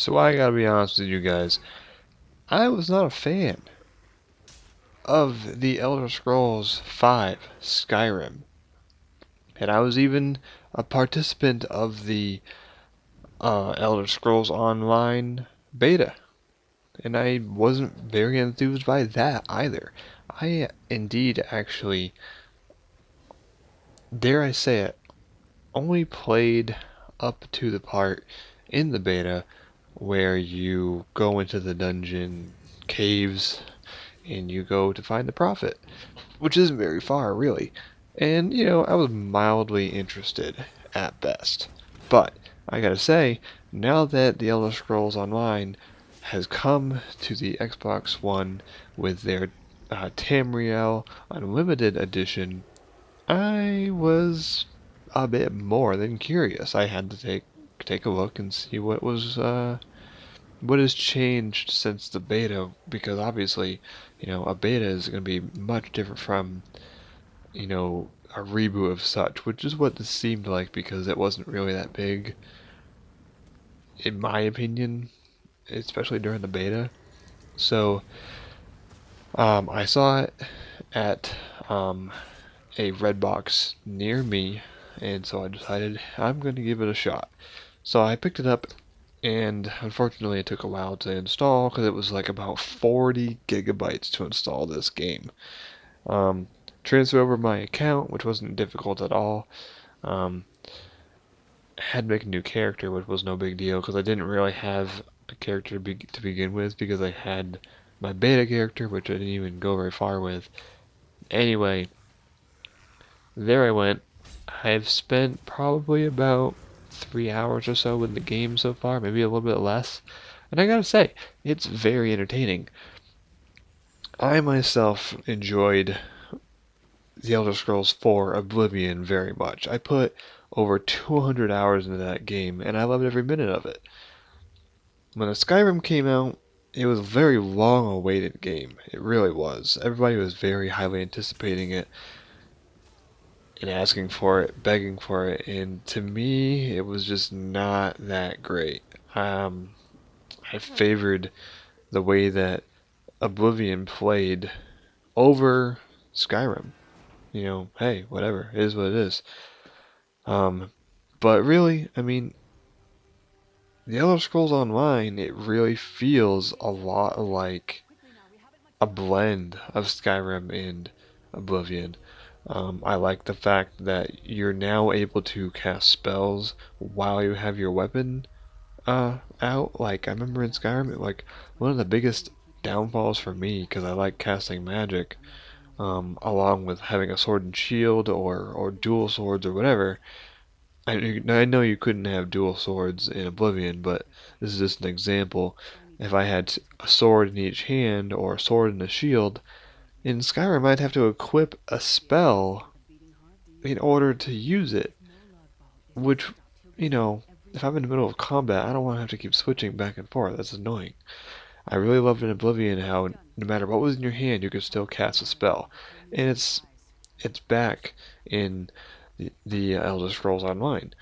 So I gotta be honest with you guys, I was not a fan of the Elder Scrolls V Skyrim, and I was even a participant of the Elder Scrolls Online beta, and I wasn't very enthused by that either. I indeed actually, dare I say it, only played up to the part in the beta where you go into the dungeon caves and you go to find the prophet, which isn't very far, really. And, I was mildly interested at best. But, I gotta say, now that The Elder Scrolls Online has come to the Xbox One with their Tamriel Unlimited Edition, I was a bit more than curious. I had to take a look and see what has changed since the beta, because obviously, a beta is going to be much different from, a reboot of such, which is what this seemed like because it wasn't really that big, in my opinion, especially during the beta. So, I saw it at a Redbox near me, and so I decided I'm going to give it a shot. So I picked it up, and unfortunately it took a while to install because it was like about 40 gigabytes to install this game. Transfer over my account, which wasn't difficult at all. Um, had to make a new character, which was no big deal because I didn't really have a character to begin with because I had my beta character, which I didn't even go very far with. Anyway, there I went. I've spent probably about 3 hours or so with the game so far, maybe a little bit less. And I gotta say, it's very entertaining. I myself enjoyed The Elder Scrolls 4 Oblivion very much. I put over 200 hours into that game, and I loved every minute of it. When the Skyrim came out, it was a very long awaited game. It really was. Everybody was very highly anticipating it and asking for it, begging for it, and to me, it was just not that great. I favored the way that Oblivion played over Skyrim. Hey, whatever, it is what it is. Um, but really, I mean, The Elder Scrolls Online, it really feels a lot like a blend of Skyrim and Oblivion. I like the fact that you're now able to cast spells while you have your weapon out. Like, I remember in Skyrim, like, one of the biggest downfalls for me, because I like casting magic, along with having a sword and shield or dual swords or whatever. I know you couldn't have dual swords in Oblivion, but this is just an example. If I had a sword in each hand or a sword and a shield, in Skyrim I'd have to equip a spell in order to use it, which, if I'm in the middle of combat, I don't want to have to keep switching back and forth. That's annoying. I really loved in Oblivion how no matter what was in your hand, you could still cast a spell, and it's back in the Elder Scrolls Online,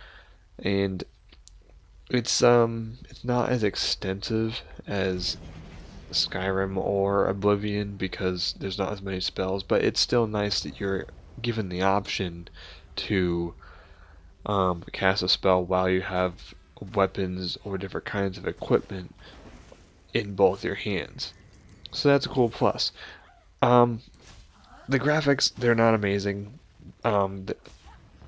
and it's not as extensive as Skyrim or Oblivion because there's not as many spells, but it's still nice that you're given the option to cast a spell while you have weapons or different kinds of equipment in both your hands. So that's a cool plus. Um, the graphics, they're not amazing.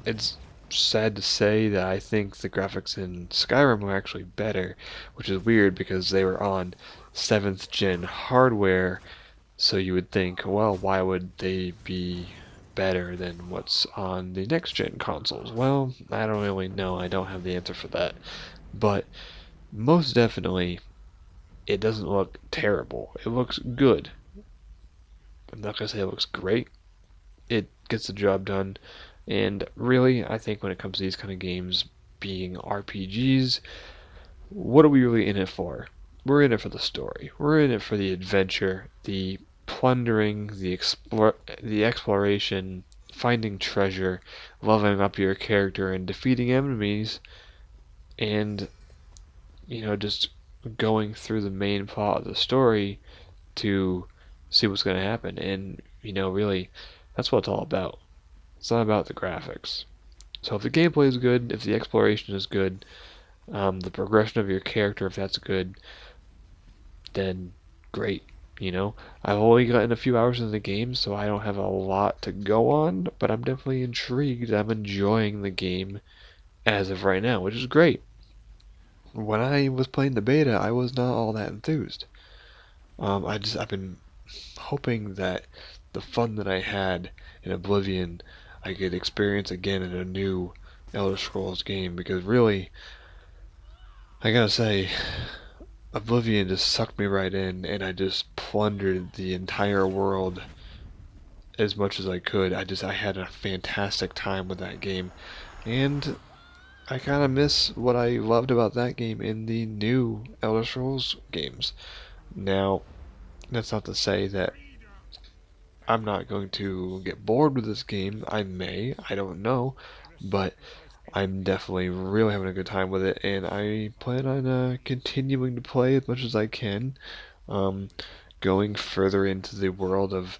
It's sad to say that I think the graphics in Skyrim were actually better, which is weird because they were on 7th gen hardware, so you would think, well, why would they be better than what's on the next gen consoles? Well, I don't really know. I don't have the answer for that. But most definitely, it doesn't look terrible. It looks good. I'm not going to say it looks great. It gets the job done. And really, I think when it comes to these kind of games being RPGs, what are we really in it for? We're in it for the story. We're in it for the adventure, the plundering, the exploration, finding treasure, leveling up your character, and defeating enemies, and just going through the main plot of the story to see what's going to happen. And, really, that's what it's all about. It's not about the graphics. So if the gameplay is good, if the exploration is good, the progression of your character, if that's good, then great. I've only gotten a few hours in the game, so I don't have a lot to go on, but I'm definitely intrigued. I'm enjoying the game as of right now, which is great. When I was playing the beta, I was not all that enthused. I've been hoping that the fun that I had in Oblivion, I could experience again in a new Elder Scrolls game, because really, I gotta say, Oblivion just sucked me right in, and I just plundered the entire world as much as I could. I had a fantastic time with that game, and I kind of miss what I loved about that game in the new Elder Scrolls games. Now, that's not to say that I'm not going to get bored with this game. I may, I don't know, but I'm definitely really having a good time with it, and I plan on continuing to play as much as I can, um, going further into the world of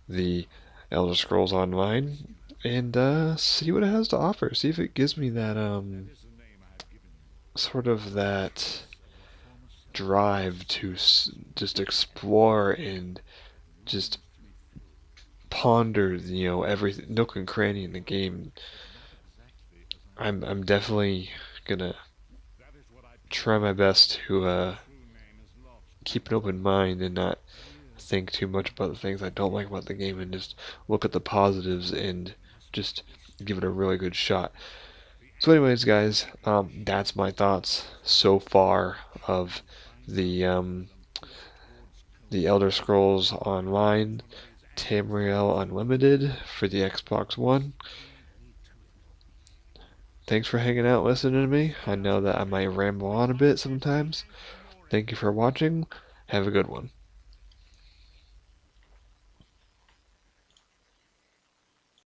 the Elder Scrolls Online, and see what it has to offer. See if it gives me that sort of that drive to just explore and just ponder, every nook and cranny in the game. I'm definitely gonna try my best to keep an open mind and not think too much about the things I don't like about the game, and just look at the positives and just give it a really good shot. So anyways, guys, that's my thoughts so far of the the Elder Scrolls Online Tamriel Unlimited for the Xbox One. Thanks for hanging out listening to me. I know that I might ramble on a bit sometimes. Thank you for watching. Have a good one.